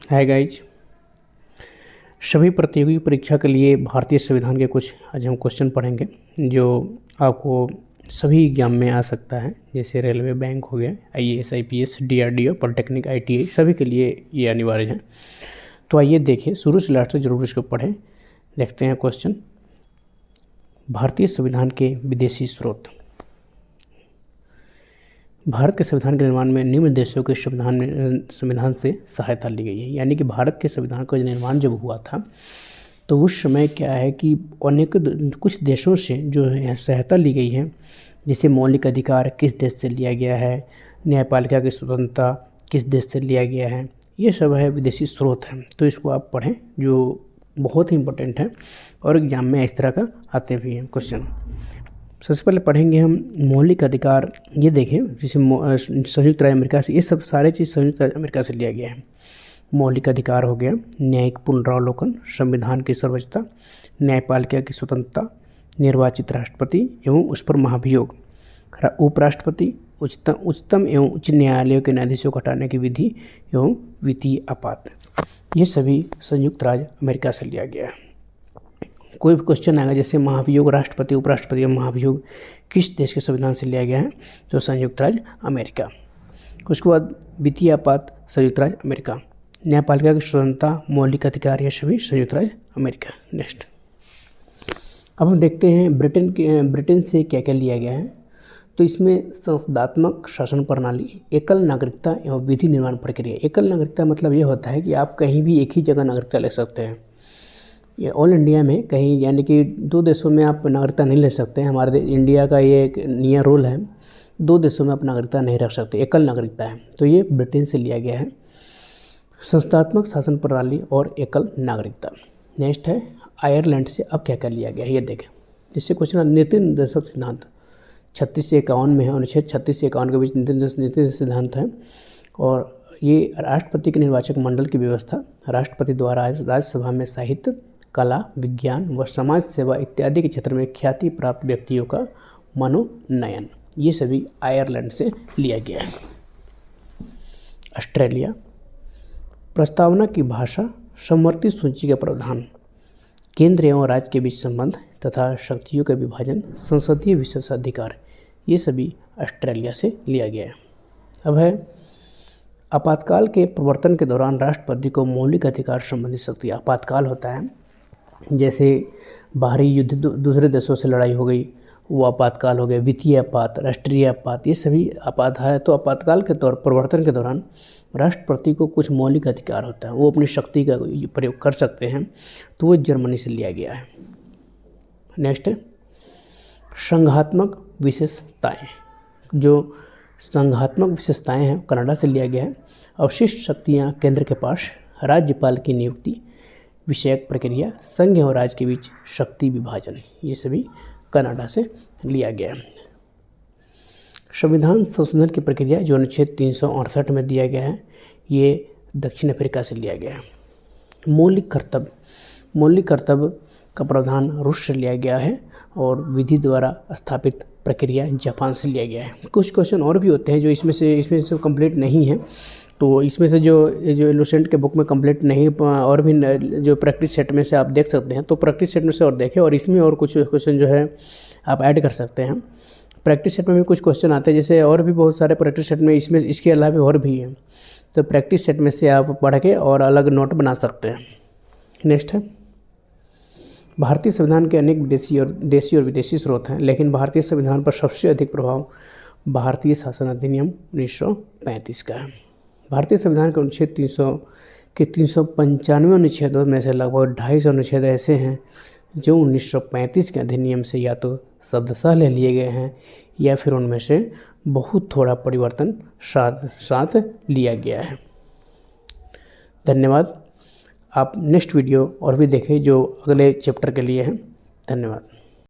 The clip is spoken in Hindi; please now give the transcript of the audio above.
हाय गाइज, सभी प्रतियोगी परीक्षा के लिए भारतीय संविधान के कुछ आज हम क्वेश्चन पढ़ेंगे जो आपको सभी एग्जाम में आ सकता है। जैसे रेलवे, बैंक हो गया, IAS, IPS, DRDO, polytechnic, ITI, सभी के लिए ये अनिवार्य है। तो आइए देखिए, शुरू से लास्ट तक जरूर इसको पढ़ें। देखते हैं क्वेश्चन। भारतीय संविधान के विदेशी स्रोत। भारत के संविधान के निर्माण में निम्न देशों के संविधान से सहायता ली गई है। यानी कि भारत के संविधान का निर्माण जब हुआ था तो उस समय क्या है कि अनेक कुछ देशों से जो है सहायता ली गई है। जैसे मौलिक अधिकार किस देश से लिया गया है, न्यायपालिका की स्वतंत्रता किस देश से लिया गया है, ये सब है विदेशी स्रोत है। तो इसको आप पढ़ें, जो बहुत ही इंपॉर्टेंट है और एग्जाम में इस तरह का आते भी हैं क्वेश्चन। सबसे पहले पढ़ेंगे हम मौलिक अधिकार। ये देखिए, जैसे संयुक्त राज्य अमेरिका से, ये सब सारे चीज़ संयुक्त राज्य अमेरिका से लिया गया है। मौलिक अधिकार हो गया, न्यायिक पुनरावलोकन, संविधान की सर्वोच्चता, न्यायपालिका की स्वतंत्रता, निर्वाचित राष्ट्रपति एवं उस पर महाभियोग, उपराष्ट्रपति, उच्चतम एवं उच्च न्यायालयों के न्यायाधीशों को हटाने की विधि एवं वित्तीय आपात, ये सभी संयुक्त राज्य अमेरिका से लिया गया है। कोई भी क्वेश्चन आएगा जैसे महाभियोग, राष्ट्रपति, उपराष्ट्रपति या महाभियोग किस देश के संविधान से लिया गया है, तो संयुक्त राज्य अमेरिका। उसके बाद वित्तीय आपात, संयुक्त राज्य अमेरिका। न्यायपालिका की स्वतंत्रता, मौलिक अधिकार, ये सभी संयुक्त राज्य अमेरिका। नेक्स्ट, अब हम देखते हैं ब्रिटेन से क्या क्या लिया गया है। तो इसमें संसदात्मक शासन प्रणाली, एकल नागरिकता एवं विधि निर्माण प्रक्रिया। एकल नागरिकता मतलब ये होता है कि आप कहीं भी एक ही जगह नागरिकता ले सकते हैं। ये ऑल इंडिया में कहीं, यानी कि दो देशों में आप नागरिकता नहीं ले सकते हैं। हमारे इंडिया का ये एक नया रूल है, दो देशों में आप नागरिकता नहीं रख सकते, एकल नागरिकता है। तो ये ब्रिटेन से लिया गया है, संस्थात्मक शासन प्रणाली और एकल नागरिकता। नेक्स्ट है आयरलैंड से। अब क्या क्या लिया गया है ये देखें। जिससे क्वेश्चन नीति निर्देशक सिद्धांत 36 से 51 में है, अनुच्छेद 36 से 51 के बीच नीति निर्देशक सिद्धांत है। और ये राष्ट्रपति के निर्वाचक मंडल की व्यवस्था, राष्ट्रपति द्वारा राज्यसभा में साहित्य, कला, विज्ञान व समाज सेवा इत्यादि के क्षेत्र में ख्याति प्राप्त व्यक्तियों का मनोनयन, ये सभी आयरलैंड से लिया गया है। ऑस्ट्रेलिया, प्रस्तावना की भाषा, समवर्ती सूची का प्रावधान, केंद्र एवं राज्य के बीच संबंध तथा शक्तियों का विभाजन, संसदीय विशेषाधिकार, ये सभी ऑस्ट्रेलिया से लिया गया है। अब है आपातकाल के प्रवर्तन के दौरान राष्ट्रपति को मौलिक अधिकार संबंधी शक्ति। आपातकाल होता है जैसे बाहरी युद्ध, दूसरे देशों से लड़ाई हो गई, वो आपातकाल हो गया। वित्तीय आपात, राष्ट्रीय आपात, ये सभी आपात है। तो आपातकाल के प्रवर्तन के दौरान राष्ट्रपति को कुछ मौलिक अधिकार होता है, वो अपनी शक्ति का प्रयोग कर सकते हैं। तो वो जर्मनी से लिया गया है। नेक्स्ट है संघात्मक विशेषताएं। जो संघात्मक विशेषताएं हैं कनाडा से लिया गया है। अवशिष्ट शक्तियां केंद्र के पास, राज्यपाल की नियुक्ति, विषयक प्रक्रिया, संघ और राज्य के बीच शक्ति विभाजन, ये सभी कनाडा से लिया गया है। संविधान संशोधन की प्रक्रिया जो अनुच्छेद 368 में दिया गया है, ये दक्षिण अफ्रीका से लिया गया है। मौलिक कर्तव्य का प्रावधान रूस से लिया गया है और विधि द्वारा स्थापित प्रक्रिया जापान से लिया गया है। कुछ क्वेश्चन और भी होते हैं जो इसमें से कंप्लीट नहीं है। तो इसमें से जो इलुस्ट्रेंट के बुक में कंप्लीट नहीं, और भी जो प्रैक्टिस सेट में से आप देख सकते हैं, तो प्रैक्टिस सेट में से और देखें, और इसमें और कुछ क्वेश्चन जो है आप ऐड कर सकते हैं। प्रैक्टिस सेट में भी कुछ क्वेश्चन आते हैं, जैसे और भी बहुत सारे प्रैक्टिस सेट में इसमें इसके अलावा और भी हैं। तो प्रैक्टिस सेट में से आप पढ़ के और अलग नोट बना सकते हैं। नेक्स्ट है भारतीय संविधान के अनेक देशी और विदेशी स्रोत हैं, लेकिन भारतीय संविधान पर सबसे अधिक प्रभाव भारतीय शासन अधिनियम 1935 का है। भारतीय संविधान के अनुच्छेद 395 अनुच्छेदों में से लगभग 250 अनुच्छेद ऐसे हैं जो 1935 के अधिनियम से या तो शब्दशः ले लिए गए हैं या फिर उनमें से बहुत थोड़ा परिवर्तन साथ लिया गया है। धन्यवाद। आप नेक्स्ट वीडियो और भी देखें जो अगले चैप्टर के लिए हैं। धन्यवाद।